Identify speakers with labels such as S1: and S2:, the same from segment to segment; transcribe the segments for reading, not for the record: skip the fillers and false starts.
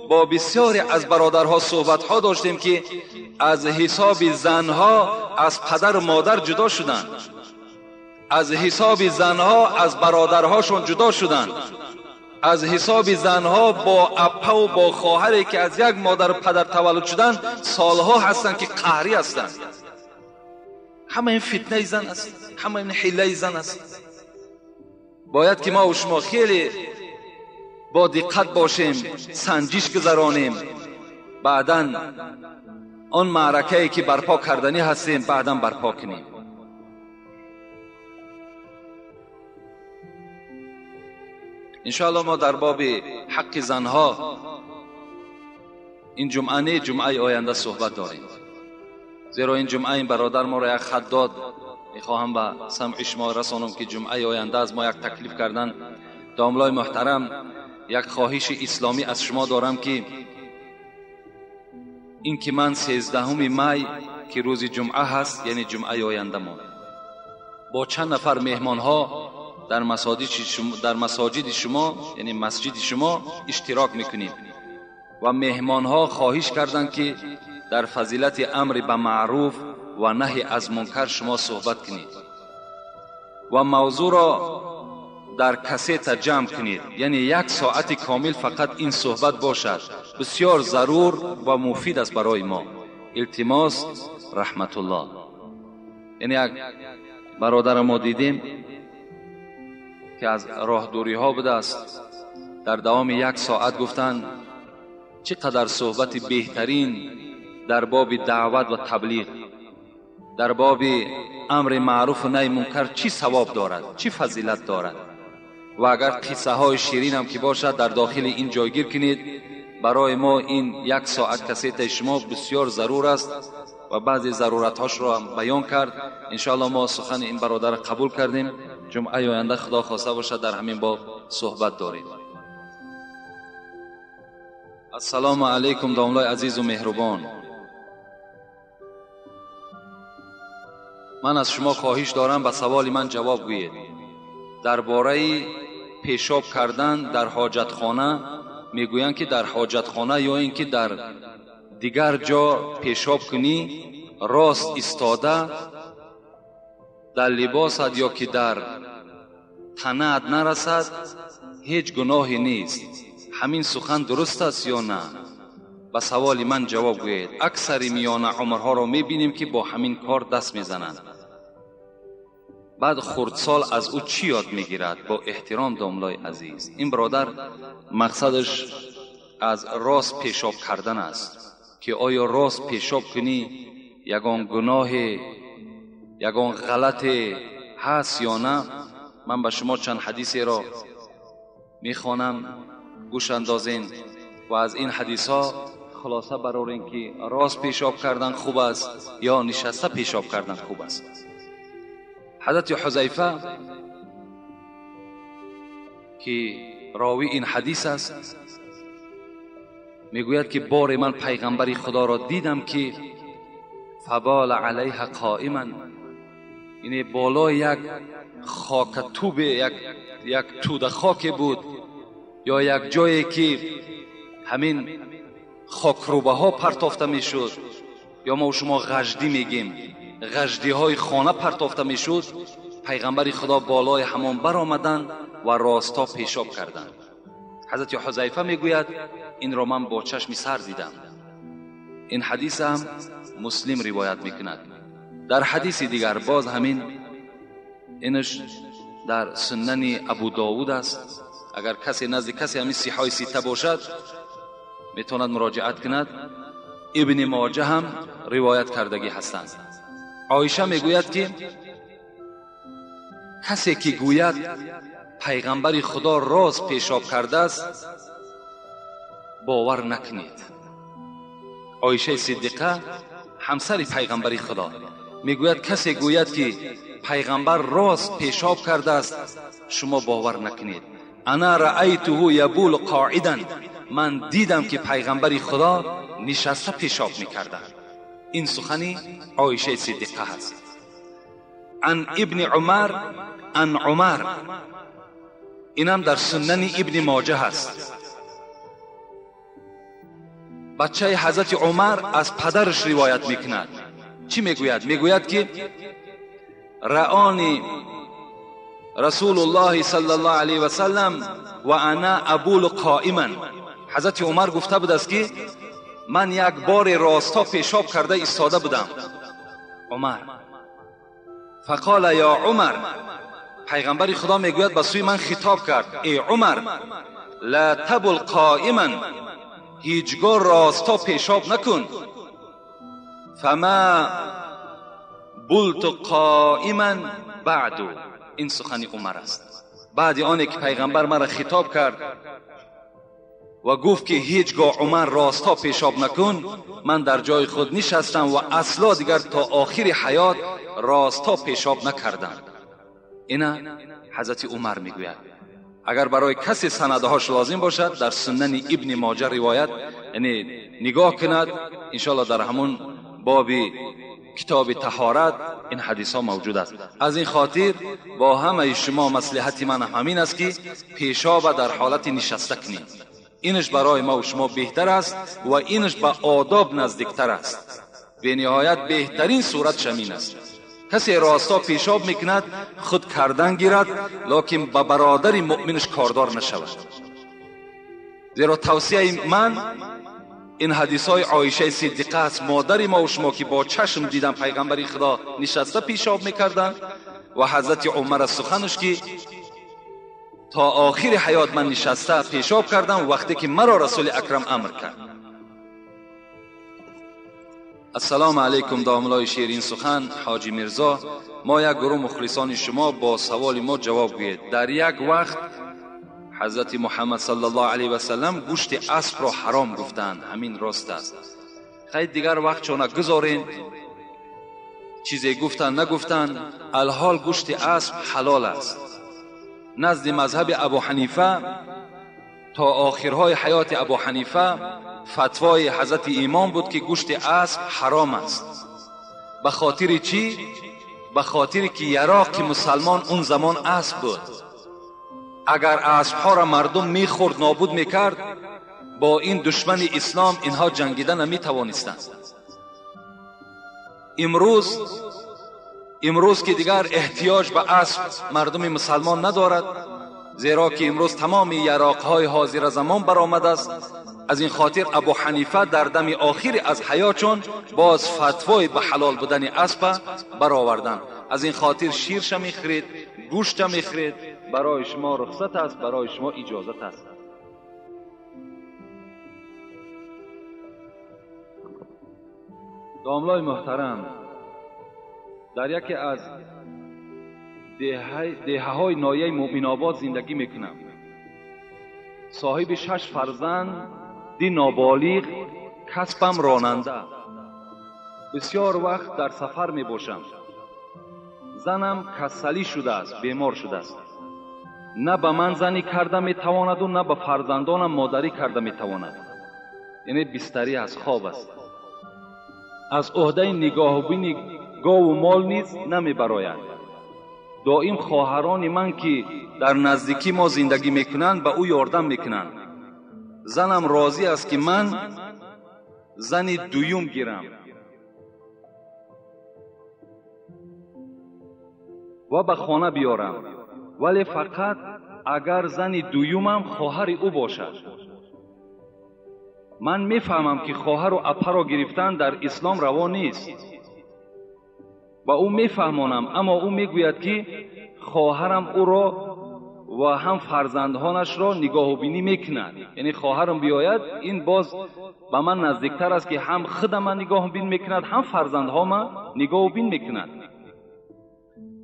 S1: با بسیاری از برادرها صحبت‌ها داشتیم که از حساب زنها از پدر و مادر جدا شدند، از حساب زنها از برادرهاشون جدا شدند، از حساب زنها با اپا و با خواهری که از یک مادر و پدر تولد شدند سالها هستند که قهری هستند. همه این فتنه زن است، همه این حیله زن است. باید که ما و شما خیلی با دقت باشیم، سنجش گذرانیم، بعداً آن معرکه‌ای که برپا کردنی هستیم بعداً برپا کنیم. انشاءالله ما در باب حق زنها این جمعه جمعه آینده صحبت داریم، زیرا این جمعه این برادر ما را یک خط داد. میخواهم به سمع شما رسانم که جمعه آینده از ما یک تکلیف کردن. داملای محترم، یک خواهش اسلامی از شما دارم که این که من 13 می که روز جمعه هست، یعنی جمعه آینده، ما با چند نفر مهمان ها در مساجد شما یعنی مسجد شما اشتراک میکنیم و مهمان ها خواهش کردند که در فضیلت امر به معروف و نهی از منکر شما صحبت کنید و موضوع را در کسیت جمع کنید، یعنی 1 ساعت کامل فقط این صحبت باشد. بسیار ضرور و مفید است برای ما. التماس رحمت الله. یعنی یک برادر ما دیدیم که از راه دوری ها بوده است، در دوام 1 ساعت گفتن چقدر صحبت بهترین در باب دعوت و تبلیغ، در باب امر معروف و نهی منکر چی ثواب دارد، چی فضیلت دارد. و اگر قصه های شیرین هم که باشد در داخل این جایگیر کنید. برای ما این 1 ساعت کسیت شما بسیار ضرور است و بعضی ضرورت هاش را هم بیان کرد. انشاءالله ما سخن این برادر قبول کردیم. جمعه آینده خدا خواسته باشد در همین باب صحبت داریم. السلام علیکم داملای عزیز و مهربان. من از شما خواهش دارم به سوال من جواب گویید. درباره پیشاب کردن در حاجتخانه میگویند که در حاجتخانه یا اینکه در دیگر جا پیشاب کنی راست ایستاده در لباست یا که در تنت نرسد هیچ گناهی نیست. همین سخن درست است یا نه؟ به سوال من جواب گویید. اکثر میان عمرها را میبینیم که با همین کار دست میزنند. بعد خردسال از او چی یاد میگیرد؟ با احترام داملای عزیز، این برادر مقصدش از راست پیشاب کردن است که آیا راست پیشاب کنی یگان گناه یگان غلط هست یا نه. من به شما چند حدیثی را میخوانم، گوش اندازین و از این حدیث ها خلاصه برآورین که راست پیشاب کردن خوب است یا نشسته پیشاب کردن خوب است. حضرت حذیفه که راوی این حدیث است میگوید که بار من پیغمبر خدا را دیدم که فبال علیها قائما، یعنی بالای یک خاکتوب، یک توده خاک بود یا یک جایی که همین خاکروبه ها پرتافته میشد یا ما و شما غجدی میگیم، غجدی های خانه پرتافته میشد. پیغمبر خدا بالای همان بر آمدن و راستا پیشاب کردند. حضرت حذیفه میگوید این را من با چشم سر دیدم. این حدیث هم مسلم روایت میکند. در حدیث دیگر باز همین اینش در سنن ابو داود است. اگر کسی نزد کسی همین صحیح سته باشد میتواند مراجعت کند. ابن ماجه هم روایت کردگی هستند. عایشه میگوید که کسی که گوید پیغمبر خدا راست پیشاب کرده است باور نکنید. عایشه صدیقه همسر پیغمبر خدا میگوید کسی گوید که پیغمبر راست پیشاب کرده است شما باور نکنید. انا رأیته یبول قاعدا، من دیدم که پیغمبر خدا نشسته پیشاب میکرده. این سخنی عایشه صدیقه هست. عن ابن عمر عن عمر اینم در سنن ابن ماجه هست. بچه حضرت عمر از پدرش روایت میکند. چی میگوید؟ میگوید که رآنی رسول الله صلی الله علیه و سلم و انا ابول قائما. حضرت عمر گفته بود است که من یک بار راستا پیشاب کرده ایستاده بودم. عمر فقال یا عمر، پیغمبر خدا میگوید به سوی من خطاب کرد ای عمر لا تبل قائما، هیچگاه راستا پیشاب نکن. فما بلت قائما بعد. این سخن عمر است. بعد آنی که پیغمبر مرا خطاب کرد و گفت که هیچگاه عمر راستا پیشاب نکن، من در جای خود نشستم و اصلا دیگر تا آخر حیات راستا پیشاب نکردم. اینا حضرت عمر میگوید. اگر برای کسی سندهاش لازم باشد در سنن ابن ماجه روایت یعنی نگاه کند، انشاءالله در همون باب کتاب طهارت این حدیث ها موجود است. از این خاطر با همه شما مصلحت من همین است که پیشاب در حالت نشسته کنیم. اینش برای ما و شما بهتر است و اینش به آداب نزدیکتر است. به نهایت بهترین صورت شمین است. کسی راستا پیشاب میکند خود کردن گیرد، لکن به برادر مؤمنش کاردار نشود. زیرا توصیه من این حدیث های عایشه صدیقه است، مادر ما و شما که با چشم دیدن پیغمبر خدا نشسته پیشاب میکردن، و حضرت عمر از سخنش که تا آخر حیات من نشسته پیشاب کردم وقتی که مرا رسول اکرم امر کرد. السلام علیکم داملای شیرین سخن حاجی میرزا، ما یک گروه مخلصان شما با سوال ما جواب گویید. در یک وقت حضرت محمد صلی الله علیه و سلم گوشت اسب را حرام گفتند، همین راست است؟ خیلی دیگر وقت چون گذارین چیزی گفتن نگفتن، الحال گوشت اسب حلال است. نزد مذهب ابو حنیفه تا آخرهای حیات ابو حنیفه فتوای حضرت امام بود که گوشت اسب حرام است. به خاطر چی؟ به خاطر که یراق مسلمان اون زمان اسب بود. اگر اسب ها را مردم میخورد نابود میکرد، با این دشمن اسلام اینها جنگیدن نمی توانستند. امروز که دیگر احتیاج به اسب مردم مسلمان ندارد، زیرا که امروز تمام یراقهای حاضر زمان برآمده است. از این خاطر ابو حنیفه در دم آخر از حیاتشون باز فتوای به حلال بودن اسب برآوردند. از این خاطر شیرش میخرید، گوشت میخرید، برای شما رخصت است، برای شما اجازت است. داملای محترم، در یکی از دهه های نایه مؤمن آباد زندگی میکنم. صاحب 6 فرزند دی نابالغ، کسبم راننده. بسیار وقت در سفر می باشم. زنم کسلی شده است، بیمار شده است. نه به من زنی کرده می تواند و نه به فرزندانم مادری کرده می تواند. یعنی بستری از خواب است. از عهده نگاه و بینی گاو و مال نیز نمی براید. دائم خواهران من که در نزدیکی ما زندگی میکنند به او یاردم میکنند. زنم راضی است که من زن دویم گیرم و به خانه بیارم، ولی فقط اگر زن دویمم خواهر او باشد. من میفهمم که خواهر و اپه را گرفتن در اسلام روا نیست. با او میفهمانم، اما او میگوید که خواهرم او را و هم فرزندانش را نگاه و بینی میکند. یعنی خواهرم بیاید، این باز به من نزدیکتر است که هم خودم نگاه و بین میکند، هم فرزندهام نگاه و بین میکند.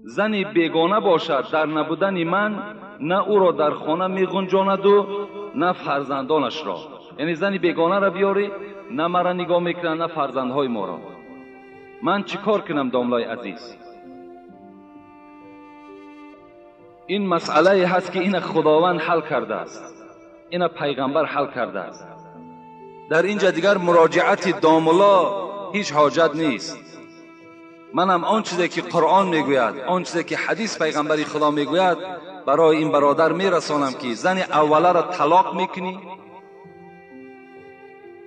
S1: زنی بیگانه باشد در نبودن من، نه او را در خانه میگنجاند و نه فرزندانش را. یعنی زنی بیگانه را بیاری، نه مرا نگاه میکند نه فرزندهای ما را. من چیکار کنم داملای عزیز؟ این مسئله هست که این خداوند حل کرده است، این پیغمبر حل کرده است. در اینجا دیگر مراجعت داملا هیچ حاجت نیست. منم آن چیزی که قرآن میگوید، آن چیزی که حدیث پیغمبری خدا میگوید برای این برادر میرسانم که زن اوله را طلاق میکنی،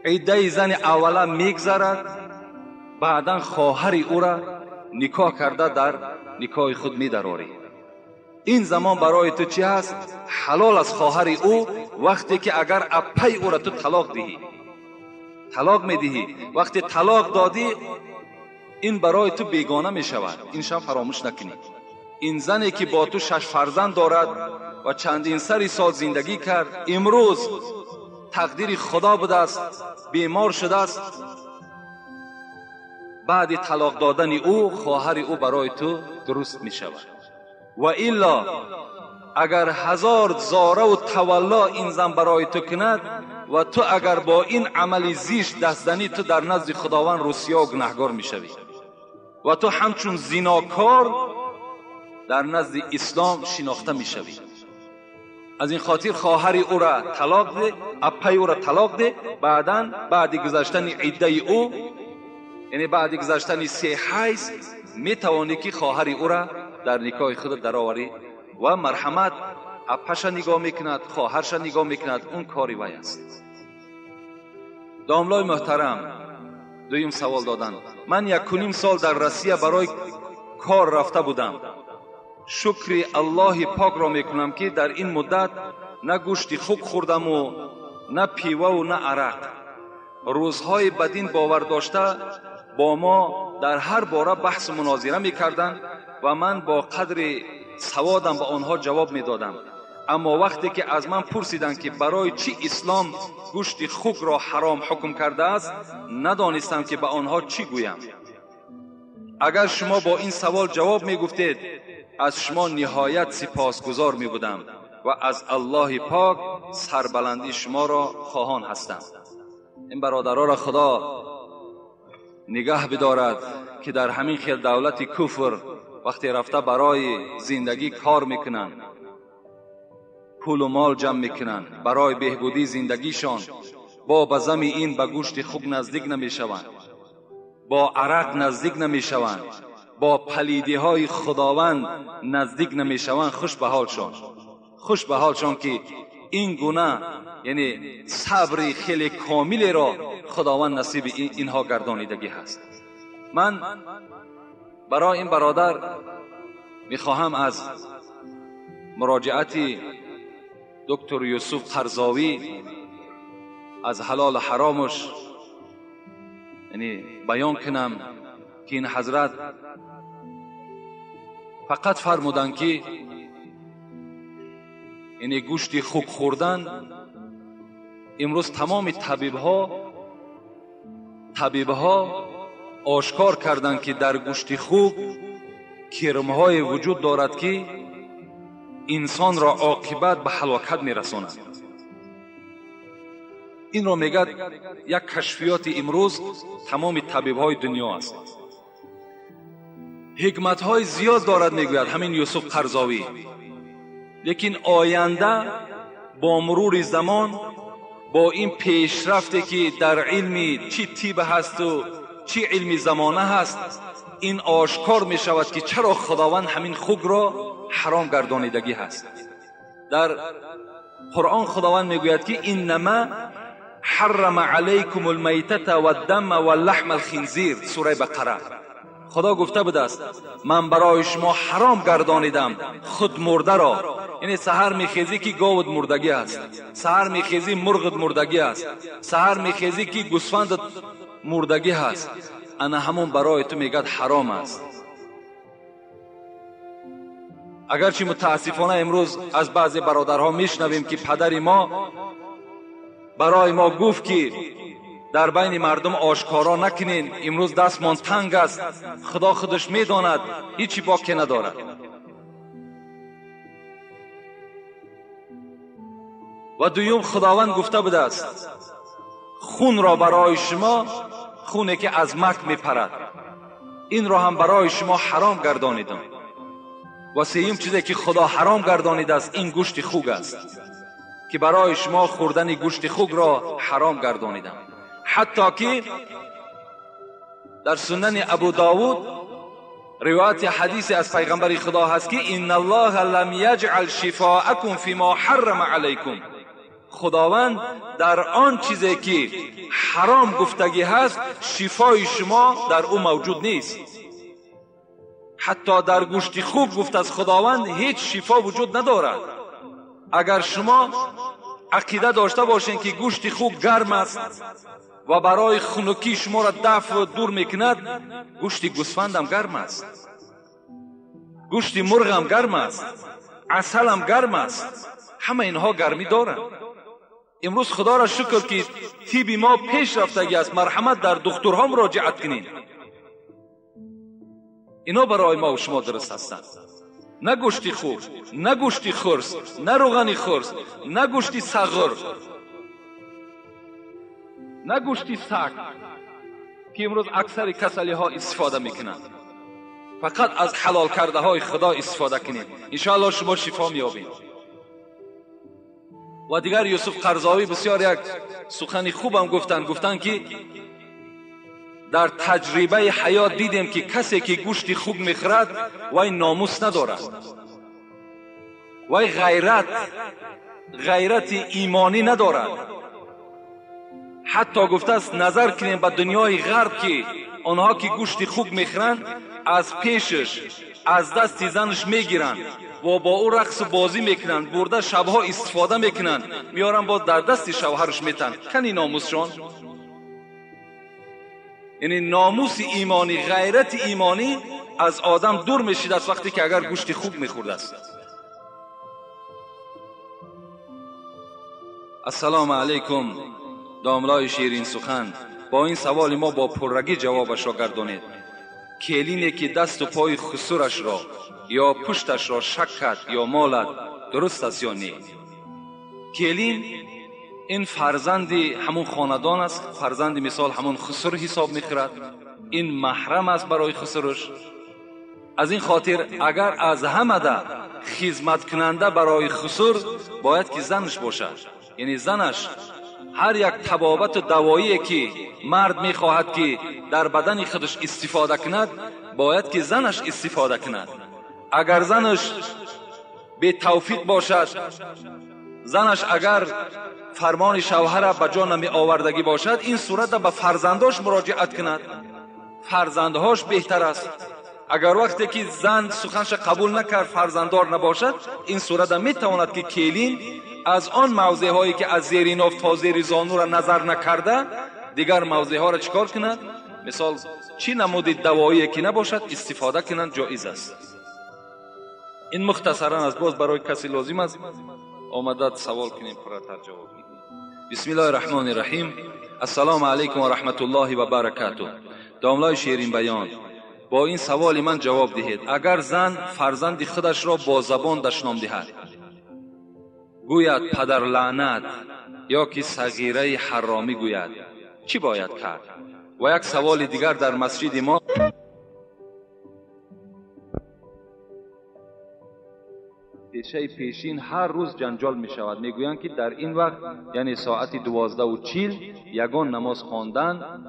S1: عده زن اوله میگذرد، بعدا خواهر او را نکاح کرده در نکاح خود میدراری. این زمان برای تو چی هست؟ حلال از خواهر او، وقتی که اگر اپی او را تو طلاق دهی، طلاق میدهی، وقتی طلاق دادی این برای تو بیگانه می شود. این شب فراموش نکنی. این زنی که با تو 6 فرزند دارد و چندین سری سال زندگی کرد، امروز تقدیر خدا بوده است بیمار شده است، بعد طلاق دادن او خواهر او برای تو درست می شود. و الا اگر 1000 زاره و تولا این زن برای تو کند و تو اگر با این عمل زیش دستزنی، تو در نزد خداوند رسوا و گناهکار می شوی و تو همچون زناکار در نزد اسلام شناخته می شوی. از این خاطر خواهر او را طلاق ده، اپی او را طلاق ده، بعد گذشتن عده او، یعنی بعد گذشتن 3 حیض می توانی که خواهر او را در نکاح خود درآوری و مرحمت اپش نگاه میکند، خواهرش نگاه میکند. اون کاری وی است. داملای محترم، دویم سوال دادن. من 1.5 سال در روسیه برای کار رفته بودم. شکر الله پاک را میکنم که در این مدت نه گوشت خوک خوردم و نه پیوه و نه عرق. روزهای بدین باور داشته با ما در هر باره بحث و مناظره میکردند و من با قدر سوادم به آنها جواب میدادم. اما وقتی که از من پرسیدند که برای چی اسلام گوشت خوک را حرام حکم کرده است، ندانستم که به آنها چی گویم. اگر شما با این سوال جواب میگفتید، از شما نهایت سپاسگزار میبودم و از الله پاک سربلندی شما را خواهان هستم. این برادران را خدا نگاه بدارد که در همین خیل دولت کفر وقتی رفته برای زندگی کار میکنن، پول و مال جمع میکنن برای بهبودی زندگیشان، با بزم این به گوشت خوب نزدیک نمیشوند، با عرق نزدیک نمیشوند، با پلیدی های خداوند نزدیک نمیشوند. خوش به حالشان، خوش به حالشان که این گونه یعنی صبر خیلی کاملی را خداوند نصیب اینها گردانیدگی هست. من برای این برادر میخواهم از مراجعت دکتر یوسف قرضاوی از حلال حرامش یعنی بیان کنم که این حضرت فقط فرمودند که یعنی گوشت خوک خوردن، امروز تمام طبیبها آشکار کردند که در گوشت خوک کرم‌های وجود دارد که انسان را عاقبت به هلاکت میرساند. این را میگه یک کشفیات امروز تمام طبیب‌های دنیا است. حکمت‌های زیاد دارد میگوید همین یوسف قرضاوی. لیکن آینده با مرور زمان، با این پیشرفتی که در علم چی طب هست و چی علم زمانه هست، این آشکار می شود که چرا خداوند همین خوک را حرام گردانیدگی هست. در قرآن خداوند میگوید که انما حرم علیکم المیتة والدم واللحم الخنزیر، سوره بقره. خدا گفته بود است من برای شما حرام گردانیدم خود مرده را، یعنی سحر میخیزی که گاوت مردگی است، سحر میخیزی مرغت مردگی است، سحر میخیزی که گوسفندت مردگی هست، انا همون برای تو میگد حرام است. اگرچه متاسفانه امروز از بعضی برادرها میشنویم که پدر ما برای ما گفت که در بین مردم آشکارا نکنین، امروز دستمان تنگ است، خدا خودش میداند، هیچی باکی ندارد. و دویم خداوند گفته بود است خون را برای شما، خونی که از مک میپرد، این را هم برای شما حرام گردانیدم. و سوم چیزی که خدا حرام گردانیده است این گوشت خوک است که برای شما خوردن گوشت خوک را حرام گردانیدم. حتی که در سنن ابو داود روایت حدیث از پیغمبر خدا هست که ان الله لم یجعل شفاءکم فيما حرم علیکم، خداوند در آن چیزی که حرام گفتگی هست شفای شما در او موجود نیست. حتی در گوشت خوب گفت از خداوند هیچ شفا وجود ندارد. اگر شما عقیده داشته باشین که گوشت خوب گرم است و برای خنکی شما را دفع و دور میکند، گوشت گوسفند هم گرم است، گوشت مرغ هم گرم است، عسل هم گرم است، همه اینها گرمی دارند. امروز خدا را شکر که طب ما پیش رفتگی است، مرحمت در دکترها مراجعت کنین، اینا برای ما و شما درست هستند. نه گوشت خوب، نه گوشت خرس، نه روغن خرس، نه گوشت صغر، نه گوشت سگ که امروز اکثر کسلی ها استفاده میکنند. فقط از حلال کرده های خدا استفاده کنید، انشاءالله شما شفا میابید. و دیگر یوسف قرضاوی بسیار یک سخن خوبم گفتن که در تجربه حیات دیدیم که کسی که گوشت خوب میخورد وای ناموس ندارد، وای غیرت ایمانی ندارد. حتی گفته است نظر کنیم به دنیای غرب که آنها که گوشت خوب میخورند از پیشش از دست زنش میگیرند و با او رقص و بازی میکنند، برده شبها استفاده میکنند، میارن باز در دست شوهرش میتن. کنی ناموسشان؟ یعنی ناموس ایمانی، غیرت ایمانی از آدم دور میشید از وقتی که اگر گوشت خوب میخورده است. السلام علیکم داملای شیرین سخن، با این سوال ما با پررگی جوابش را گردانید. کلینی که دست و پای خسورش را یا پشتش را شک کرد یا مالد درست است یا نه؟ کلین این فرزند همون خاندان است، فرزند مثال همون خسر حساب میخورد، این محرم است برای خسرش. از این خاطر اگر از همه ده خدمت کننده برای خسر باید که زنش باشد. یعنی زنش هر یک طبابت و دوایی که مرد میخواهد که در بدن خودش استفاده کند باید که زنش استفاده کند. اگر زنش به توفیق باشد، زنش اگر فرمان شوهر به جا نمی آوردگی باشد، این صورت به فرزنداش مراجعت کند، فرزندهاش بهتر است. اگر وقتی که زن سخنش قبول نکرد فرزنددار نباشد، این صورت می تواند که کلین از آن موضع هایی که از زیر ناف تا زیر زانو را نظر نکرده دیگر موضع ها را چکار کند؟ مثال چی نمود دوایی که نباشد استفاده کنند، جایز است. این مختصرا از باز برای کسی لازم است آمدد سوال کنیم پرتر جواب میدیم. بسم الله الرحمن الرحیم. السلام علیکم و رحمت الله و برکاته. داملای شیرین بیان، با این سوال من جواب دهید. اگر زن فرزند خودش را با زبان دشنام دهد، گوید پدر لعنت یا که صغیره حرامی گوید، چی باید کرد؟ و یک سوال دیگر، در مسجد ما پیشه پیشین هر روز جنجال می شود. می گویند که در این وقت یعنی ساعت 12:40 یگان نماز خواندن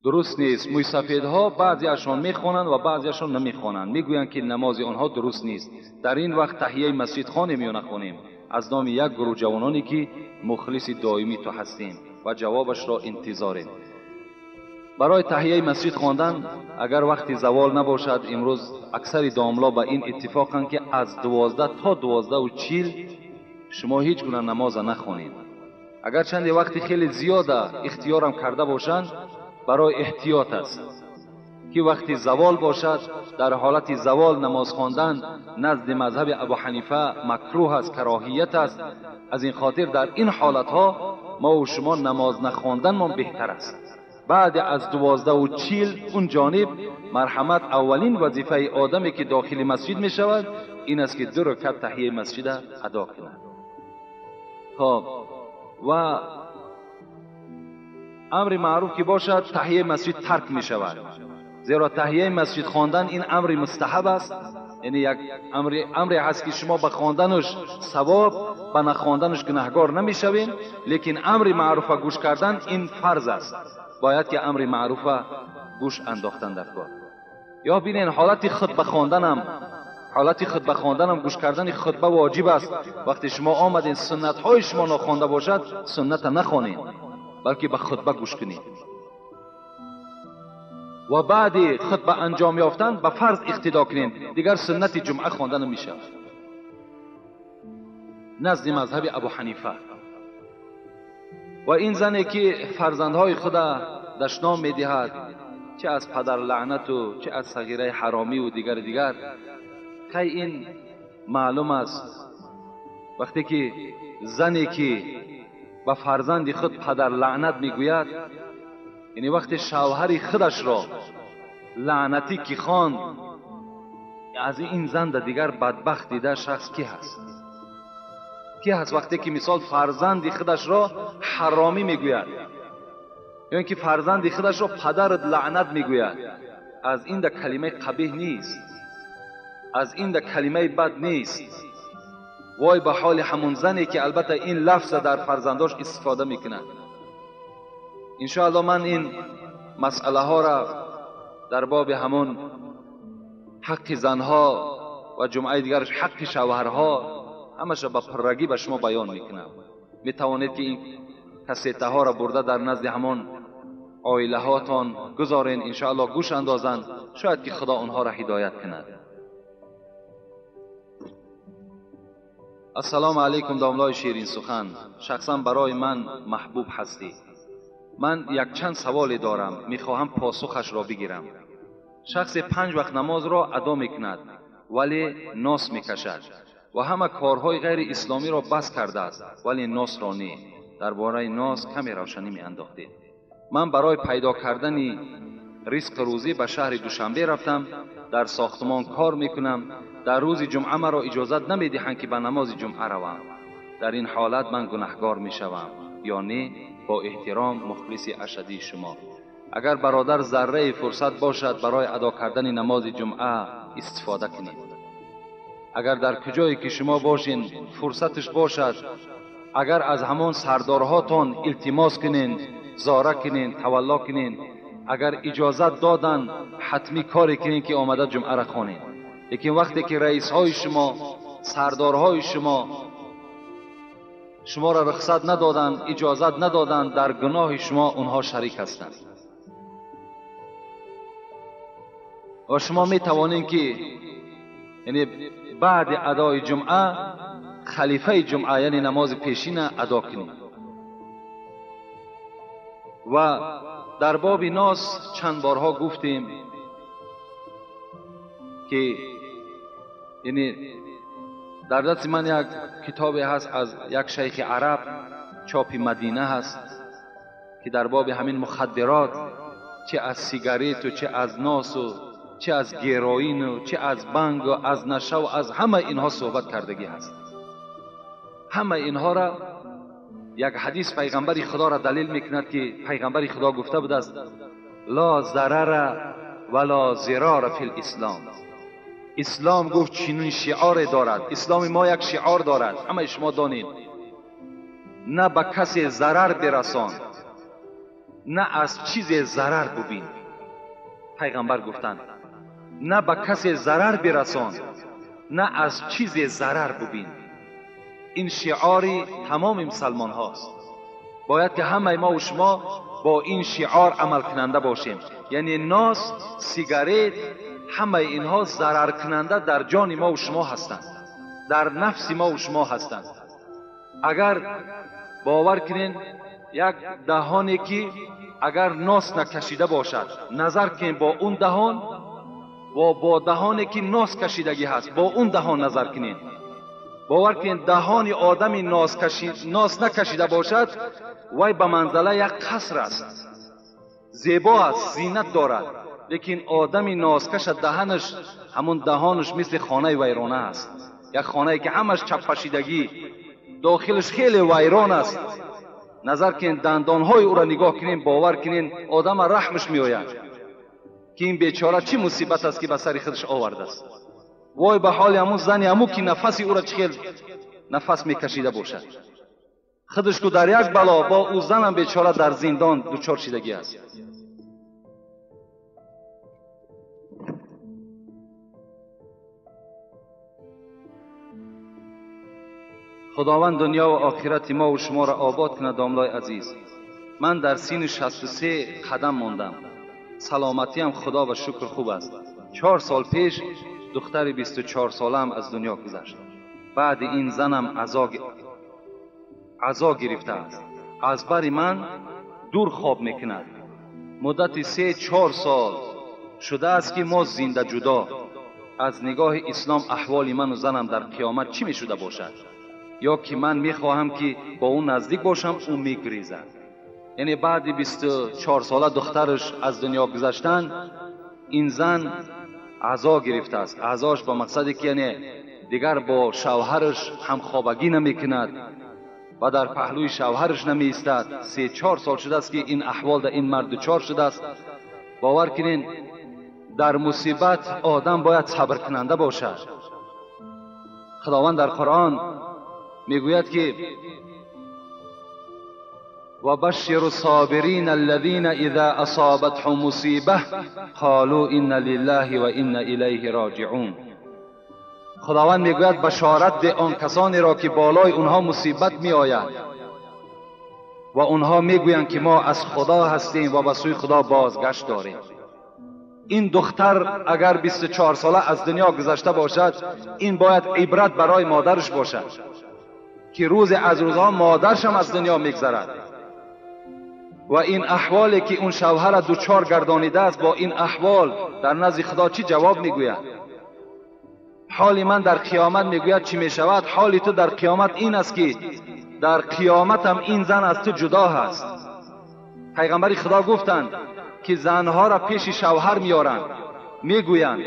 S1: درست نیست. موی سفیدها بعضی اشان می خوانند و بعضی اشان نمی خوانند. می گویند که نماز آنها درست نیست. در این وقت تحیه مسجد خوانیم یا نخوانیم؟ از نام یک گروه جوانانی که مخلص دائمی تو هستیم و جوابش را انتظاریم. برای تحیه مسجد خواندن اگر وقتی زوال نباشد، امروز اکثر داملا با این اتفاقند که از 12 تا 12:40 شما هیچ گونه نماز نخوانید. اگر چند وقتی خیلی زیاد اختیارم کرده باشند برای احتیاط است که وقتی زوال باشد، در حالت زوال نماز خواندن نزد مذهب ابو حنیفه مکروه است، کراهیت است. از این خاطر در این حالت ها ما و شما نماز نخواندن ما بهتر است. بعد از 12:40 اون جانب مرحمت اولین وظیفه آدمی که داخل مسجد می شود این است که 2 رکعت تحیه مسجد ادا کند. خب و امر معروف که باشد تحیه مسجد ترک می شود، زیرا تحیه مسجد خواندن این امر مستحب است. یعنی یک امر هست که شما به خواندنش ثواب، به نخواندنش گناهگار نمی شوین، لیکن امر معروف گوش کردن این فرض است. باید که امر معروف گوش انداختن در کار. یا ببینین حالت خطبه خواندنم گوش کردن خطبه واجب است. وقتی شما آمدین سنت های شما نخوانده باشد سنت نخوانید، بلکه به خطبه گوش کنید. و بعد خطبه انجام یافتن به فرض اقتدا کنید، دیگر سنت جمعه خوانده نمیشه. نزد مذهب ابو حنیفه. و این زنی که فرزندهای خود دشنام میدهد، چه از پدر لعنت و چه از صغیره حرامی و دیگر که این معلوم است وقتی که زنی که به فرزند خود پدر لعنت میگوید، یعنی وقتی شوهر خودش را لعنتی که خواند، از این زن دیگر بدبخت دیده شخص کی هست؟ وقتی که مثال فرزند خودش را حرامی میگوید، یعنی که فرزند خودش را پدر لعنت میگوید، از این کلمه قبیح نیست، از این کلمه بد نیست. وای به حال همون زنی که البته این لفظ در فرزنداش استفاده میکنه. انشاءالله من این مسئله ها را در باب همون حق زنها و جمعه دیگرش حق شوهرها همش با پرگی به شما بیان میکنم. میتوانید که این کسیته ها را برده در نزد همون عائله هاتان گذارین، انشاءالله گوش اندازند، شاید که خدا اونها را هدایت کند. السلام علیکم داملای شیرین سخن، شخصا برای من محبوب هستی. من یک چند سوالی دارم، میخواهم پاسخش را بگیرم. شخص 5 وقت نماز را ادا میکند ولی ناس میکشد و همه کارهای غیر اسلامی را بس کرده است ولی ناس را نه. درباره ناس کمی روشنی میانداختید. من برای پیدا کردن رزق روزی به شهر دوشنبه رفتم، در ساختمان کار میکنم. در روز جمعه مرا اجازت نمیدهند که به نماز جمعه روم. در این حالت من گناهکار میشوم یا نه؟ با احترام مخلص اشدی شما. اگر برادر ذره فرصت باشد برای ادا کردن نماز جمعه استفاده کنید. اگر در کجایی که شما باشین فرصتش باشد، اگر از همان سردارهاتون التماس کنین، زاره کنین، تولا کنین، اگر اجازت دادن حتمی کاری کنین که آمده جمعه را خوانین. لیکن وقتی که رئیس های شما، سردارهای شما را رخصت ندادن، اجازت ندادن، در گناه شما اونها شریک هستند. و شما می توانید که یعنی بعد ادای جمعه خلیفه جمعه یعنی نماز پیشین ادا کنید. و در باب ناس چند بارها گفتیم که یعنی در دست من یک کتابی هست از یک شیخ عرب، چاپ مدینه هست، که در باب همین مخدرات، چه از سیگاریت و چه از ناس و چه از گیروئین و چه از بنگ و از نشه و از همه اینها صحبت کردگی هست. همه اینها را یک حدیث پیغمبر خدا را دلیل میکند که پیغمبر خدا گفته بود است لا ضرر ولا ضرار فی الاسلام. اسلام گفت چنین شعار دارد، اسلام ما یک شعار دارد، همه شما دانید، نه به کسی ضرر برسان، نه از چیز ضرر ببین. پیغمبر گفتند نه به کسی ضرر برسان، نه از چیز ضرر ببین. این شعار تمام مسلمان هاست. باید که همه ما و شما با این شعار عمل کننده باشیم. یعنی ناس، سیگاریت، همه اینها ضرر کننده در جان ما و شما هستند، در نفس ما و شما هستند. اگر باور کنین یک دهانی که اگر ناس نکشیده باشد، نظر کنین با اون دهان و با دهانی که ناس کشیدگی هست، با اون دهان نظر کنین. باور کنین دهان آدمی ناس نکشیده باشد وای به منزله یک قصر است، زیبا است، زینت دارد. لیکن آدمی ناسکش دهانش، همون دهانش مثل خانه ویرانه است. یک خانه که همش چپشیدگی، داخلش خیلی ویران است. نظر کنین دندانهای او را نگاه کنین، باور کنین آدم رحمش میآید که این بیچاره چی مصیبت است که به سر خودش آورده است. وای به حال همون زنی همون که نفس او را چخیل نفس میکشیده باشد. خودش کو در یک بلا با او زنم بیچاره در زندان دچار شدگی است. خداوند دنیا و آخرت ما و شما را آباد کند. داملای عزیز، من در سین 63 قدم ماندم. سلامتیم خدا و شکر خوب است. 4 سال پیش دختر 24 سالم از دنیا گذشت. بعد این زنم عزا گرفته است. از بر من دور خواب میکند. مدت 3-4 سال شده است که ما زنده جدا. از نگاه اسلام احوال من و زنم در قیامت چی میشده باشد؟ یا که من میخواهم که با اون نزدیک باشم، اون میگریزد. یعنی بعد 24 ساله دخترش از دنیا گذشتن، این زن عزا گرفته است. عزاش با مقصدی که یعنی دیگر با شوهرش همخوابگی نمیکند و در پهلوی شوهرش نمی ایستد. 3-4 سال شده است که این احوال در این مرد دچار شده است. باور کنین در مصیبت آدم باید صبر کننده باشد. خداوند در قرآن میگوید که و بشر الصابرین الذین اذا اصابتهم مصیبه قالوا ان لله و انا الیه راجعون. خداوند میگوید بشارت ده آن کسانی را که بالای اونها مصیبت می آید و اونها میگویند که ما از خدا هستیم و به سوی خدا بازگشت داریم. این دختر اگر 24 ساله از دنیا گذشته باشد، این باید عبرت برای مادرش باشد که روز از روزها مادرش هم از دنیا میگذرد و این احوالی که اون شوهر دوچار گردانیده است، با این احوال در نزد خدا چی جواب میگوید؟ حال من در قیامت میگوید چی میشود؟ حال تو در قیامت این است که در قیامت هم این زن از تو جدا هست. پیغمبر خدا گفتند که زنها را پیش شوهر میارند، میگویند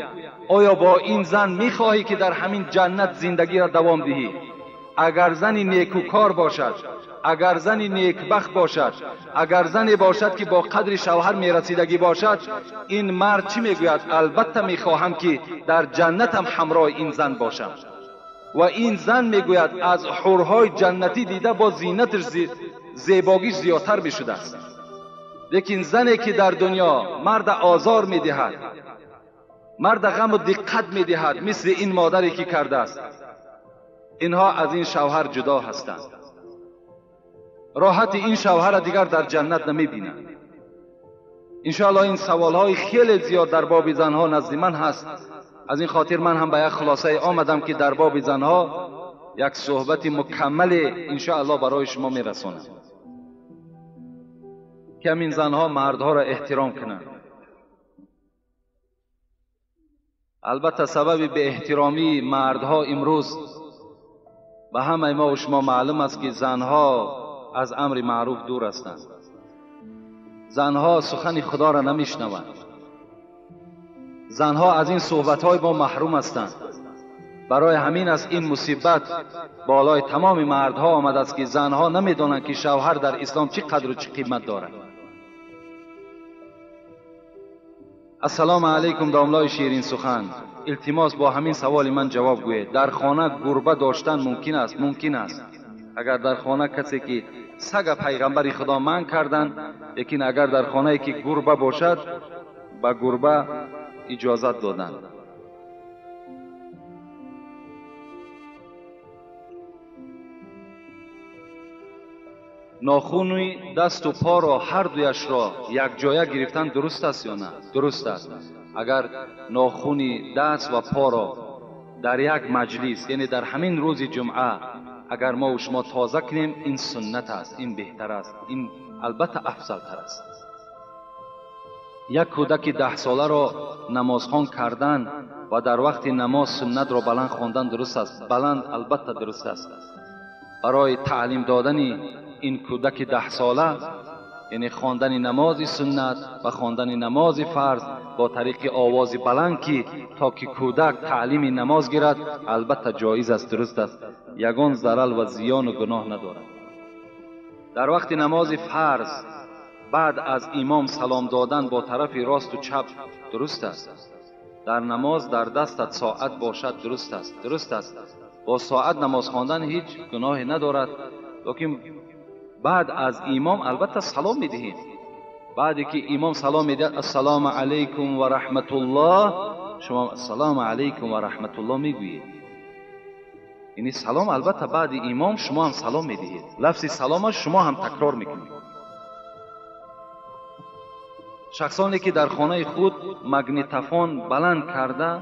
S1: آیا با این زن میخواهی که در همین جنت زندگی را دوام دهی؟ اگر زنی نیکوکار باشد، اگر زنی نیکبخت باشد، اگر زنی باشد که با قدر شوهر میرسیدگی باشد، این مرد چی میگوید؟ البته میخواهم که در جنتم همراه این زن باشم. و این زن میگوید از حورهای جنتی دیده با زینتش زیباگیش زیادتر میشده است. لیکن زنی که در دنیا مرد آزار میدهد، مرد غم و دقت میدهد، مثل این مادری که کرده است، اینها از این شوهر جدا هستند. راحت این شوهر دیگر در جنت نمیبینند. انشاءالله این سوالهای خیلی زیاد در باب زنها نزد من هست. از این خاطر من هم به یک خلاصه آمدم که در باب زنها یک صحبت مکمل انشاءالله برای شما میرسونم که همین زنها مردها را احترام کنند. البته سبب به احترامی مردها امروز به همه ما و شما معلوم است که زنها از امر معروف دور هستند. زنها سخن خدا را نمیشنوند. زنها از این صحبت‌های ما محروم هستند. برای همین است این مصیبت بالای تمام مردها آمده است که زنها نمیدانند که شوهر در اسلام چه قدر و چه قیمت دارد. السلام علیکم داملای شیرین سخن. التماس با همین سوال من جواب گویید. در خانه گربه داشتن ممکن است؟ ممکن است. اگر در خانه کسی که سگ پیغمبر خدا منع کردند، لیکن اگر در خانه که گربه باشد با گربه اجازت دادند. ناخن دست و پا را هر دویش را یک جایه گرفتن درست است یا نه؟ درست است. اگر ناخن دست و پا را در یک مجلس، یعنی در همین روز جمعه، اگر ما و شما تازه کنیم، این سنت است، این بهتر است، این البته افضل تر است. یک کودک 10 ساله را نمازخوان کردن و در وقت نماز سنت را بلند خواندن درست است. بلند البته درست است. برای تعلیم دادن این کودک 10 ساله، یعنی خواندن نماز سنت و خواندن نماز فرض با طریق آواز بلند که تا که کودک تعلیم نماز گیرد، البته جایز است، درست است، یگان ضرر و زیان و گناه ندارد. در وقت نماز فرض بعد از امام سلام دادن با طرف راست و چپ درست است. در نماز در دستت ساعت باشد درست است، درست است. با ساعت نماز خواندن هیچ گناهی ندارد، لیکن بعد از امام البته سلام میدهیم. بعدی که امام سلام میده السلام علیکم و رحمت الله، شما السلام علیکم و رحمت الله میگویید. یعنی سلام البته بعد امام شما هم سلام میدهید، لفظ سلام شما هم تکرار میکنید. شخصانی که در خانه خود مگنیتوفون بلند کرده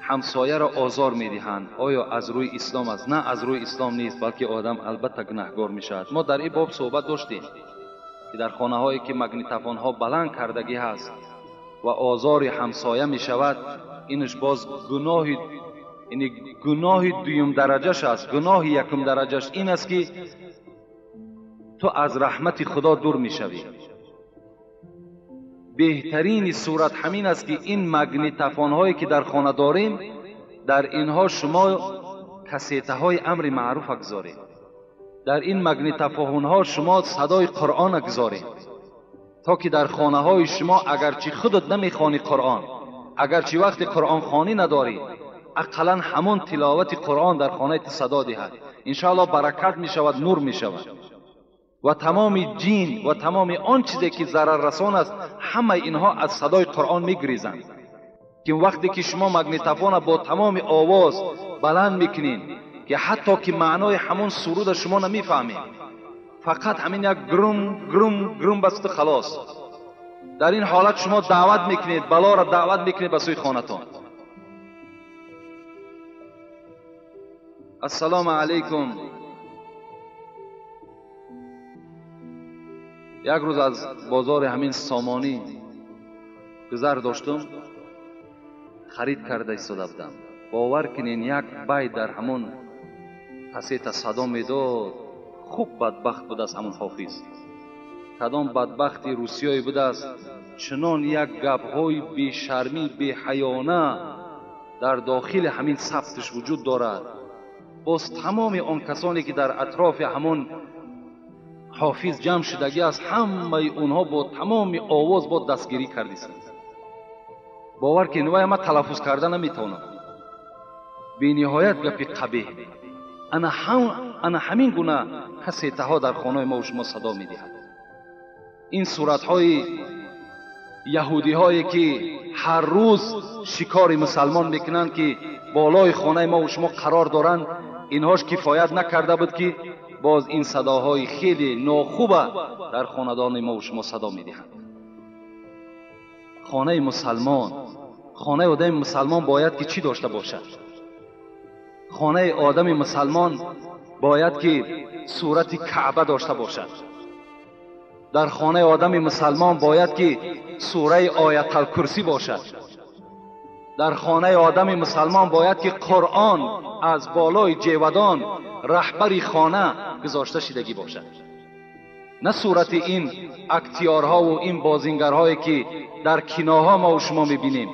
S1: همسایه را آزار میدهند، آیا از روی اسلام است؟ نه، از روی اسلام نیست، بلکه آدم البته گناهگار میشود. ما در این باب صحبت داشتیم که در خانه هایی که مگنیتوفون ها بلند کردگی هست و آزار همسایه میشود، اینش باز گناه، یعنی گناه دویم درجهش است. گناه یکم درجهش این است که تو از رحمت خدا دور میشوی. بهترین صورت همین است که این مگنیتوفون هایی که در خانه داریم، در اینها شما کسیته های امر معروف گذارید. در این مگنیتوفون ها شما صدای قرآن گذارید، تا که در خانه های شما اگرچه خودت نمیخوانی قرآن، اگرچه وقت قرآن خوانی نداری، اقلا همون تلاوت قرآن در خانه صدا دهد. انشاءالله برکت می شود، نور می شود و تمام جین و تمام آن چیزی که ضرر رسان است همه اینها از صدای قرآن می گریزند. که وقتی که شما مگنیتوفون با تمام آواز بلند میکنین که حتی که معنای همون سرود شما نمیفهمید، فقط همین یک گروم گروم گروم بست خلاص، در این حالت شما دعوت میکنید، بلا را دعوت میکنید به سوی خانتان. السلام علیکم. یک روز از بازار همین سامانی گذر داشتم، خرید کرده ایستاده بودم. باور کنین یک بای در همون کسیت صدا میداد. خوب بدبخت بود است همون حافظ. کدام بدبختی روسیایی بود است، چنان یک گپ‌های بی شرمی بی حیانه در داخل همین ثبتش وجود دارد. باز تمام آن کسانی که در اطراف همون حافظ جمع شدگی است، همه اونها با تمام آواز با دستگیری کردیست. باور که نوای ما تلفظ کرده نمیتونم. بی نهایت گپی قبیح. انا همین گونه کسیته ها در خانه ما و شما صدا میدهد. این صورت های یهودی هایی که هر روز شکار مسلمان میکنند که بالای خانه ما و شما قرار دارند، اینهاش کفایت نکرده بود که باز این صداهای خیلی ناخوبه در خاندان ما و شما صدا میدهند. خانه مسلمان، خانه آدم مسلمان باید که چی داشته باشد؟ خانه آدم مسلمان باید که صورت کعبه داشته باشد. در خانه آدم مسلمان باید که سوره آیت الکرسی باشد. در خانه آدم مسلمان باید که قرآن از بالای جیودان رهبری خانه گذاشته شدگی باشد. نه صورت این اکتیارها و این بازینگرهایی که در کیناها ما و شما میبینیم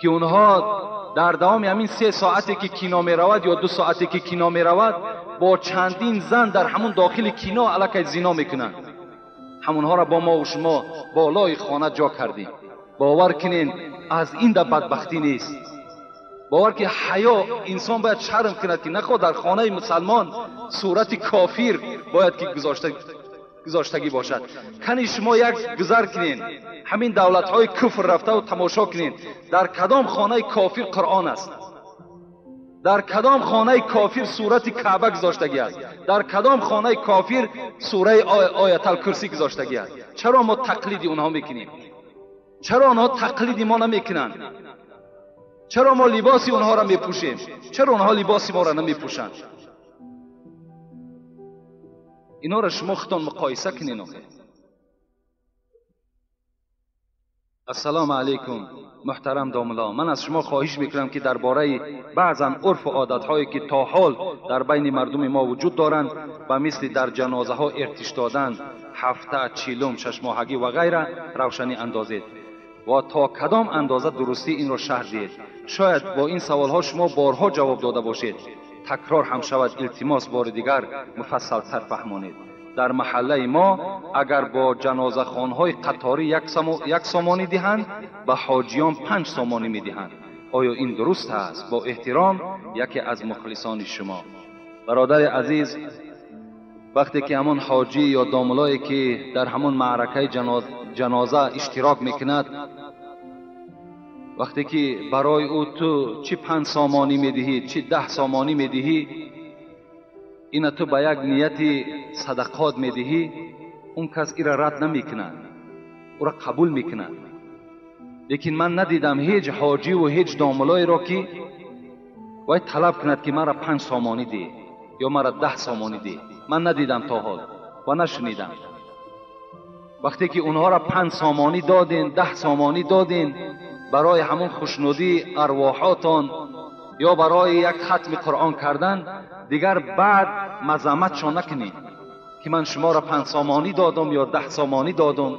S1: که اونها در دوام همین 3 ساعتی که کینا می رود یا 2 ساعتی که کینا می رود با چندین زن در همون داخل کینا علیه زنا میکنند. همونها را با ما و شما بالای خانه جا کردیم. باور کنین از این در بدبختی نیست. باور که حیا انسان باید شرم کند که نخواد در خانه مسلمان صورت کافر باید که گذاشتگی باشد. کنی شما یک گذر کنین همین دولت های کفر رفته و تماشا کنین در کدام خانه کافر قرآن است، در کدام خانه کافر صورت کعبه گذاشتگی است، در کدام خانه کافر سوره آیت الکرسی گذاشتگی است. چرا ما تقلیدی اونها میکنیم؟ چرا اونها تقلیدی ما نمیکنند؟ چرا ما لباسی اونها را میپوشیم؟ چرا اونها لباسی ما را نمیپوشند؟ اینا را شما خودتان مقایسه کنین. السلام علیکم محترم داملا، من از شما خواهش میکنم که درباره بعضا عرف و عادت هایی که تا حال در بین مردم ما وجود دارند و مثل در جنازه ها ارتش دادن، هفته، چیلم، 6 ماهگی و غیره روشنی اندازید و تا کدام اندازه درستی این را شرح دهید. شاید با این سوال ها شما بارها جواب داده باشید، تکرار هم شود، التماس بار دیگر مفصل تر فهمانید. در محله ما اگر با جنازه خانهای قطاری 1 سامانی دهند، به حاجیان 5 سامانی می دهند. آیا این درست است؟ با احترام یکی از مخلصان شما. برادر عزیز، وقتی که همون حاجی یا داملایی که در همون معرکه جنازه اشتراک میکند، وقتی که برای او تو چی 5 سامانی میدهی چی 10 سامانی میدهی، این تو به یک نیت صدقات میدهی، اون کس ایرا رد نمیکند، او را قبول میکند. لیکن من ندیدم هیچ حاجی و هیچ داملایی را که وای طلب کند که مرا 5 سامانی ده یا مرا 10 سامانی ده. من ندیدم تا حال و نشنیدم. وقتی که اونها را 5 سامانی دادین 10 سامانی دادین برای همون خوشنودی ارواحاتان یا برای یک ختم قرآن کردن، دیگر بعد مذمتشان نکنید که من شما را 5 سامانی دادم یا 10 سامانی دادم،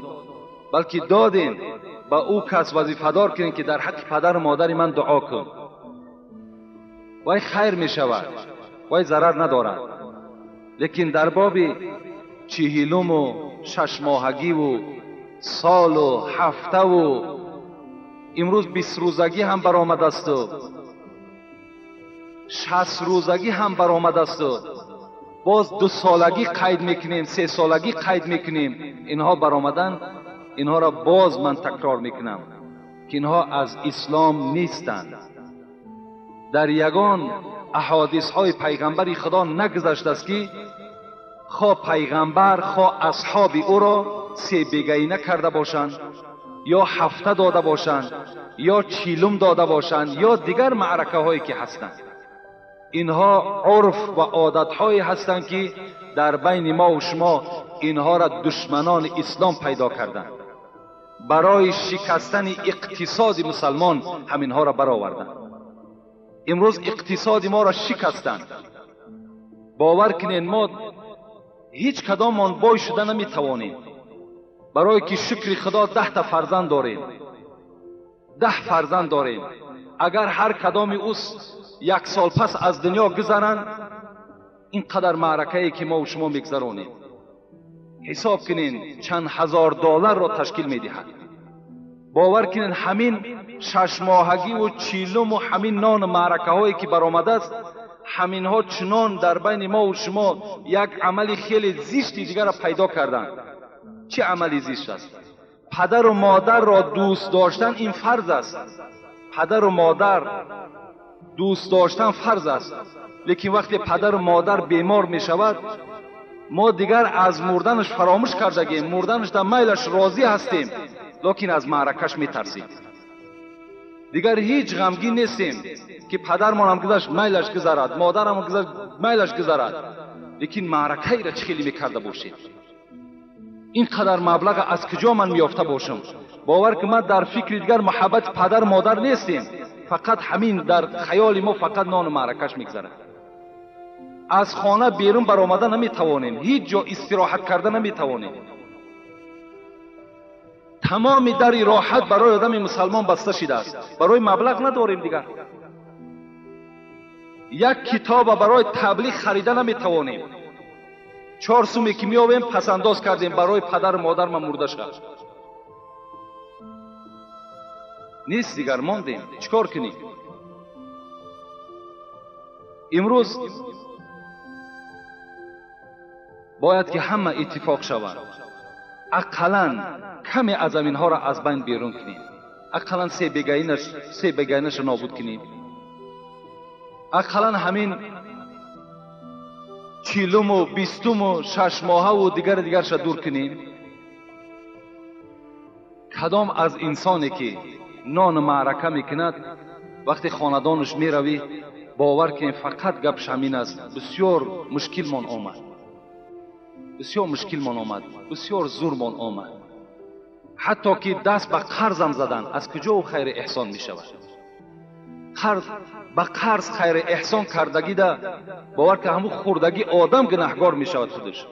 S1: بلکه دادین با او کس وظیفه‌دار کنید که در حق پدر و مادر من دعا کن، وای خیر می شود، وای ضرر ندارد. لیکن در باب 40 و 6 ماهگی و سال و هفته و امروز 20 روزگی هم برآمده است و 60 روزگی هم برآمده است و باز 2 سالگی قید میکنیم 3 سالگی قید میکنیم، اینها برآمدن. اینها را باز من تکرار میکنم که اینها از اسلام نیستند. در یگان احادیث های پیغمبر خدا نگذشته است که خواه پیغمبر خواه اصحاب او را 3 بیگانه کرده باشند یا 7 داده باشند یا 40 داده باشند یا دیگر معرکه هایی که هستند. اینها عرف و عادت هایی هستند که در بین ما و شما اینها را دشمنان اسلام پیدا کردند. برای شکستن اقتصاد مسلمان همینها را برآوردند. امروز اقتصاد ما را شکستند. باور کنین ما هیچ کداممان بای شده نمیتوانیم. برای که شکر خدا 10 تا فرزند داریم، 10 فرزند داریم. اگر هر کدام اوس 1 سال پس از دنیا گذرند، اینقدر معرکه‌ای که ما و شما میگذرانیم حساب کنین چند هزار دلار را تشکیل میدهد. باور کنین همین 6 ماهگی و 40 و همین نان معرکه هایی که برآمده است، همین ها چنان در بین ما و شما یک عمل خیلی زشتی دیگر را پیدا کردند. چه عملی زشت است؟ پدر و مادر را دوست داشتن این فرض است. پدر و مادر دوست داشتن فرض است. لیکن وقتی پدر و مادر بیمار می شود، ما دیگر از مردنش فراموش کردگیم، مردنش در میلش راضی هستیم، لیکن از معرکش می ترسیم. دیگر هیچ غمگین نیستیم که پدرمان هم گذشت میلش گذرد، مادرم هم گذشت میلش گذرد، لیکن معرکه ای را چخیلی میکرده باشید. اینقدر مبلغ از کجا من میافته باشم؟ باور که من در فکر دیگر محبت پدر مادر نیستیم، فقط همین در خیال ما فقط نان و معرکش میگذرد. از خانه بیرون برآمده نمیتوانیم، هیچ جا استراحت کرده نمیتوانیم. تمام در راحت برای آدم مسلمان بسته شده است. برای مبلغ نداریم دیگر. یک کتاب برای تبلیغ خریده نمیتوانیم. 4 سومی که میآوریم پس انداز کردیم برای پدر مادر ما مرده شد. نیست دیگر، ماندیم. چیکار کنیم؟ امروز باید که همه اتفاق شود. اقلاً کمی از اینها را از بین بیرون کنیم. اقلاً 3 بیگانش نابود کنیم. اقلاً همین 40 و 20 و 6 ماهه و دیگرش دور کنیم. کدام از انسانی که نان معرکه میکند وقتی خاندانش میروی باور کنیم فقط گپش همین است. بسیار مشکل من آمد، بسیار مشکل من آمد، بسیار زور من آمد. حتی که دست به قرضم زدن، از کجا و خیر احسان می شود؟ قرض به قرض خیر احسان کردگی ده باور که همون خوردگی آدم گناهگار می شود خودش.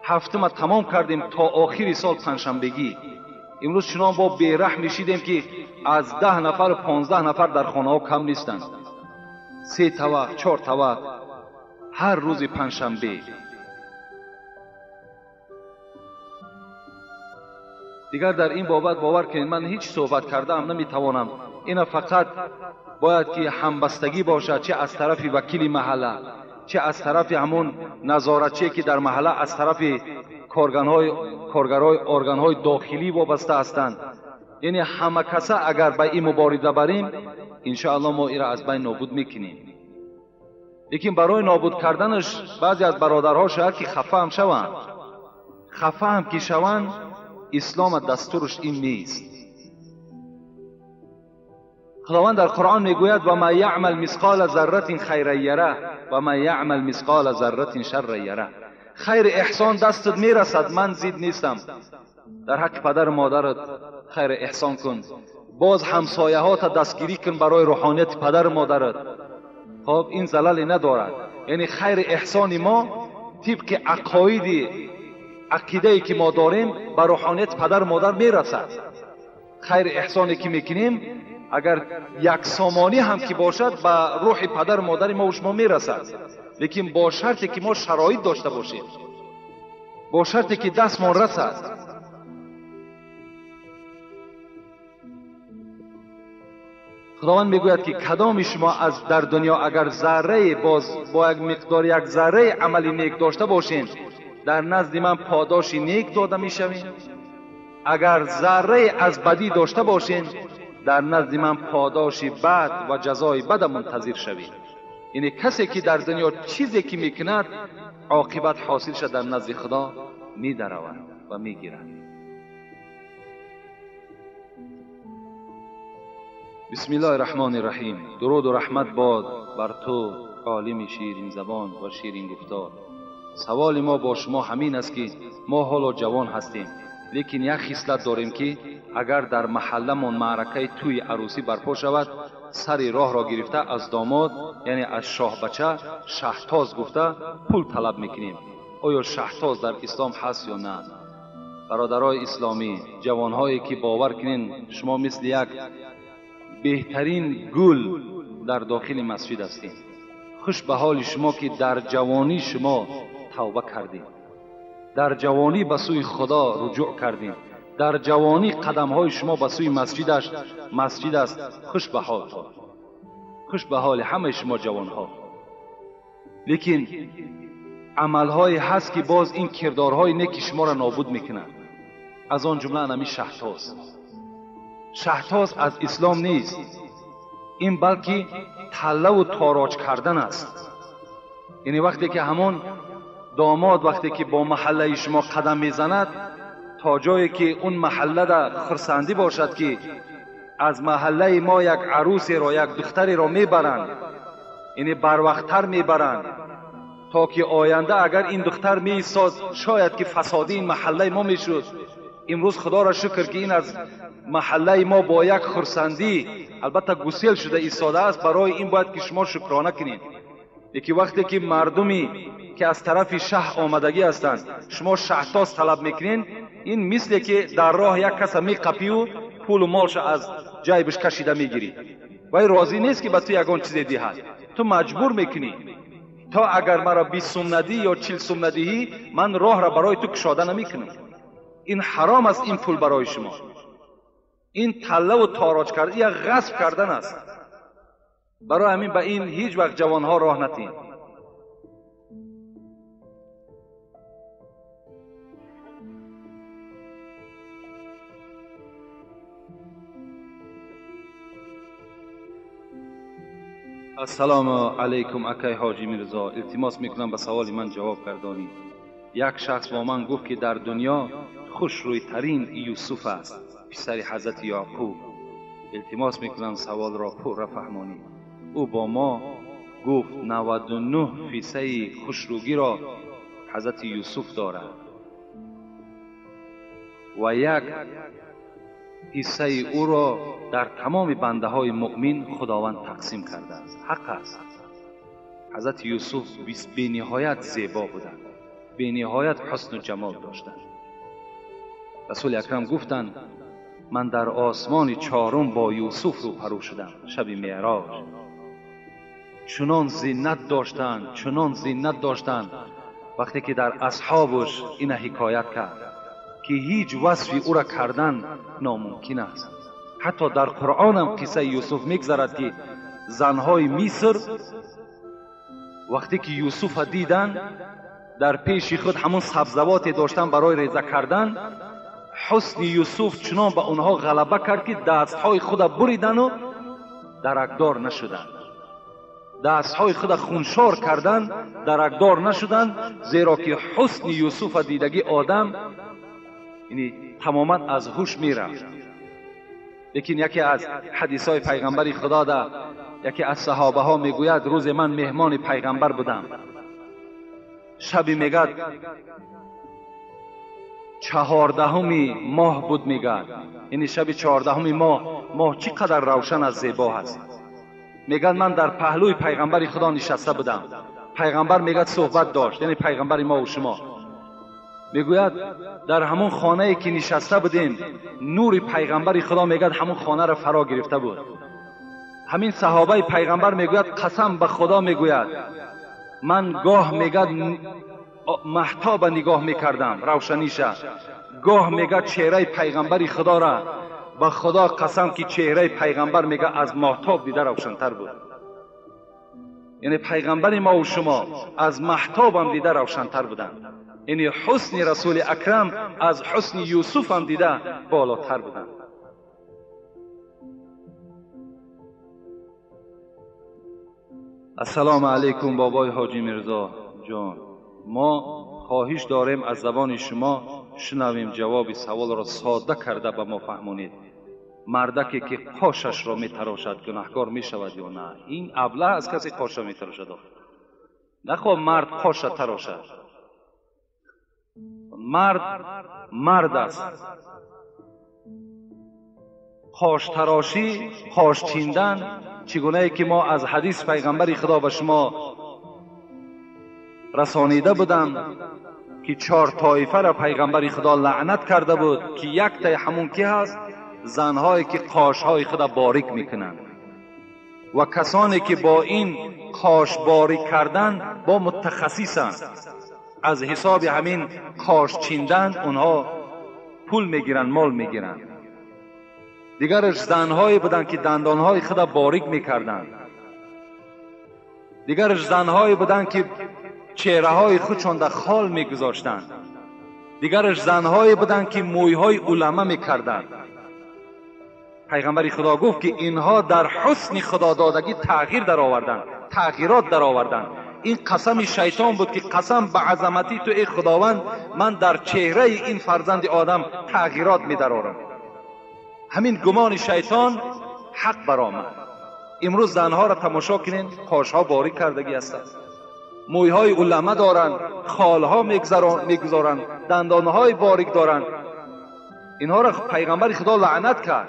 S1: هفته ما تمام کردیم تا آخری سال پنجشنبگی. امروز چنان با بیرحم میشیدیم که از 10 نفر 15 نفر در خانه ها کم نیستند. 3 طبق 4 طبق هر روز پنجشنبه. دیگر در این بابت باور کنید من هیچ صحبت کردم نمیتوانم. اینا فقط باید که همبستگی باشد، چه از طرف وکیل محله، چه از طرف همون نظارتچی که در محله از طرف کارگرای ارگان‌های داخلی وابسته هستند. یعنی همه کسا اگر به این مبارزه بریم انشاءالله ما این را از بین نابود میکنیم. لیکن برای نابود کردنش بعضی از برادرها شاید که خفه هم شوند. خفه هم که شوند اسلام دستورش این نیست. خداوند در قرآن میگوید و ما یعمل مثقال ذره خیر یره و ما یعمل مثقال ذره شر یره. خیر احسان دستت میرسد، من زید نیستم. در حق پدر مادرت خیر احسان کن، باز همسایه ها تا دستگیری کن برای روحانیت پدر مادرت. خب این زلالی ندارد. یعنی خیر احسان ما طبق عقیده که ما داریم بر روحانیت پدر مادر میرسد. خیر احسانی که میکنیم اگر یک سامانی هم که باشد به روح پدر مادر ما و شما میرسد، لیکن با شرطی که ما شرایط داشته باشیم، با شرطی که دستمان رسد. خداوند میگوید که کدام شما از در دنیا اگر ذره با یک مقدار یک ذره عملی نیک داشته باشین در نزد من پاداش نیک داده میشوین، اگر ذره از بدی داشته باشین در نزد من پاداش بد و جزای بد منتظر شوید. یعنی کسی که در دنیا چیزی که میکند عاقبت حاصل شد در نزد خدا میدرود و میگیرد. بسم الله الرحمن الرحیم. درود و رحمت باد بر تو عالم شیرین زبان و شیرین گفتار. سوال ما با شما همین است که ما حالا جوان هستیم، لیکن یک خصلت داریم که اگر در محلمون معرکه توی عروسی برپا شود سر راه را گرفته از داماد یعنی از شاه بچه شهتاز گفته پول طلب میکنیم. آیا شهتاز در اسلام هست یا نه؟ برادرای اسلامی، جوانهایی که باور کنین شما مثل یک بهترین گل در داخل مسجد هستید. خوش به حال شما که در جوانی شما توبه کردید، در جوانی به سوی خدا رجوع کردید، در جوانی قدم های شما به سوی مسجد است. خوش به حال، خوش به حال همه شما جوان ها. لیکن عمل های هست که باز این کردارهای نیک شما را نابود میکنند. از آن جمله انمی شهتاز. شهتاز از اسلام نیست، این بلکه تله و تاراج کردن است. یعنی وقتی که همون داماد وقتی که با محله شما قدم میزند تا جایی که اون محله را خرسندی باشد که از محله ما یک عروسی را یک دختری را میبرند، یعنی بر وقتتر میبرند تا که آینده اگر این دختر میایستاد شاید که فسادی این محله ما میشد. امروز خدا را شکر که این از محله ما با یک خرسندی البته گسیل شده ایستاده است. برای این باید که شما شکرانه کنید. یکی وقتی که مردمی که از طرف شه آمدگی هستند شما شهتاز طلب میکنین، این مثل که در راه یک کس میقپی و پول و مالش از جیبش کشیده میگیری. وای راضی نیست که به تو یگان چیزی دهد، تو مجبور میکنی تا اگر مرا 20 سوم ندی یا 40 سوم ندهی من راه را برای تو کشاده نمیکنم. این حرام است. این پول برای شما، این تله و تاراج کردن، یک غصب کردن است. برای همین به این هیچ وقت جوانها راه نتین. السلام علیکم اکای حاجی میرزا، التماس میکنم به سوال من جواب گردانید. یک شخص با من گفت که در دنیا خوش روی ترین یوسف است، پسر حضرت یعقوب. التماس میکنم سوال را پر فهمانید. او با ما گفت 99% خوشرویی را حضرت یوسف دارد و یک حصه او را در تمام بنده های مؤمن خداوند تقسیم کرده است. حق است. حضرت یوسف به نهایت زیبا بودند، به نهایت حسن و جمال داشتند. رسول اکرم گفتند من در آسمان چهارم با یوسف رو پرو شدم شب معراج. چنان زینت داشتند، چنان زینت داشتند وقتی که در اصحابش این حکایت کرد که هیچ وصفی او را کردن ناممکن است. حتی در قرآن هم قصه یوسف میگذرد که زنهای مصر وقتی که یوسف دیدن در پیش خود همون سبزواتی داشتن برای ریزه کردن، حسن یوسف چنان به اونها غلبه کرد که دستهای خود بریدن و درکدار نشدن. دستهای خود خونشار کردن، درکدار نشدن، زیرا که حسن یوسف دیدگی آدم یعنی تماما از هوش میرفت. لیکن یکی از حدیثهای پیغمبر خدا ده، یکی از صحابه ها میگوید روز من مهمان پیغمبر بودم، شبی میگد 14 ماه بود، میگد یعنی شب 14 ماه چقدر روشن از زیبا هست. میگن من در پهلوی پیغمبر خدا نشسته بودم، پیغمبر میگد صحبت داشت، یعنی پیغمبر ما و شما. میگوید در همون خانه ای که نشسته بودیم نور پیغمبر خدا میگد همون خانه را فرا گرفته بود. همین صحابه پیغمبر میگوید قسم به خدا میگوید من گاه میگد مهتاب نگاه میکردم روشنیشه، گاه میگد چهره پیغمبر خدا را به خدا قسم که چهره پیغمبر میگه از مهتاب دیده روشنتر بود. یعنی پیغمبر ما و شما از مهتاب هم دیده روشنتر بودن. یعنی حسن رسول اکرم از حسن یوسف هم دیده بالاتر بودن. السلام علیکم بابای حاجی مرزا جان، ما خواهش داریم از زبان شما شنویم جواب سوال را ساده کرده به ما فهمونید. مردکی که قاشش را میتراشد گناهکار میشود یا نه؟ این ابله از کسی قاش را میتراشد؟ نخواه مرد قاش را تراشد. مرد است. قاش تراشی، قاش چیندن چگونه ای که ما از حدیث پیغمبر خدا به شما رسانیده بودم که 4 طایفه را پیغمبر خدا لعنت کرده بود که یک تای همون کی هست؟ زنهایی که قاشهای خود باریک میکنند و کسانی که با این قاش باریک کردن با متخصصند، از حساب همین قاش چیندن اونها پول میگیرن، مال میگیرن. دیگرش زنهایی بودن که دندانهای خود باریک میکردن، دیگرش زنهایی بودن که چهره‌های خودشان در خال میگذاشتند، دیگرش زنهایی بودن که مویهای علمه میکردند. پیغمبر خدا گفت که اینها در حسن خدا دادگی تغییر در آوردن، تغییرات در آوردن. این قسم شیطان بود که قسم به عظمتی تو ای خداوند من در چهره این فرزند آدم تغییرات می درآورم. همین گمان شیطان حق برآمد. امروز زنها را تماشا کنین، قاشها باریک کردگی هستند، مویهای علمه دارند، خالها میگذارند، دندانهای باریک دارند. اینها را پیغمبر خدا لعنت کرد.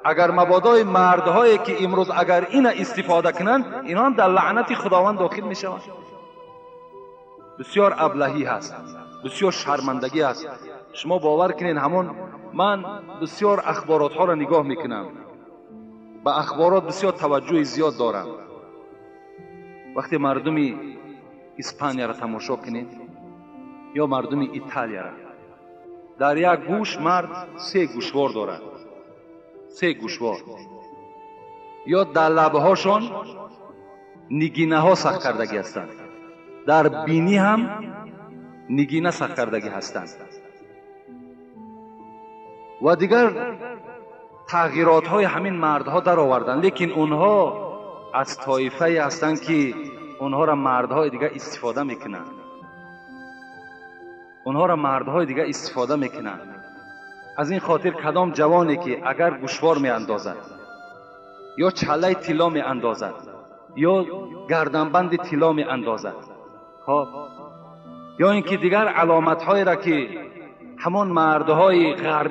S1: اگر مبادای مردهایی که امروز اگر این استفاده کنند، اینها در لعنت خداوند داخل می شوند. بسیار ابلهی هست، بسیار شرمندگی هست. شما باور کنین همون من بسیار اخبارات ها را نگاه میکنم، به اخبارات بسیار توجه زیاد دارم. وقتی مردمی اسپانیا را تماشا کنین یا مردمی ایتالیا را، در یک گوش مرد 3 گوشوار دارد، 3 گوشوار، یا در لبهاشون نگینه ها سخت کردگی هستند، در بینی هم نگینه سخت کردگی هستند و دیگر تغییرات های همین مردها در آوردن. لیکن اونها از طایفه هستند که اونها را مردهای دیگر استفاده میکنند، اونها را مردهای دیگر استفاده میکنند. از این خاطر کدام جوانی که اگر گوشوار می اندازد یا چله طلا می اندازد یا گردنبند طلا می اندازد، یا اینکه دیگر علامت هایی را که همان مردهای غربی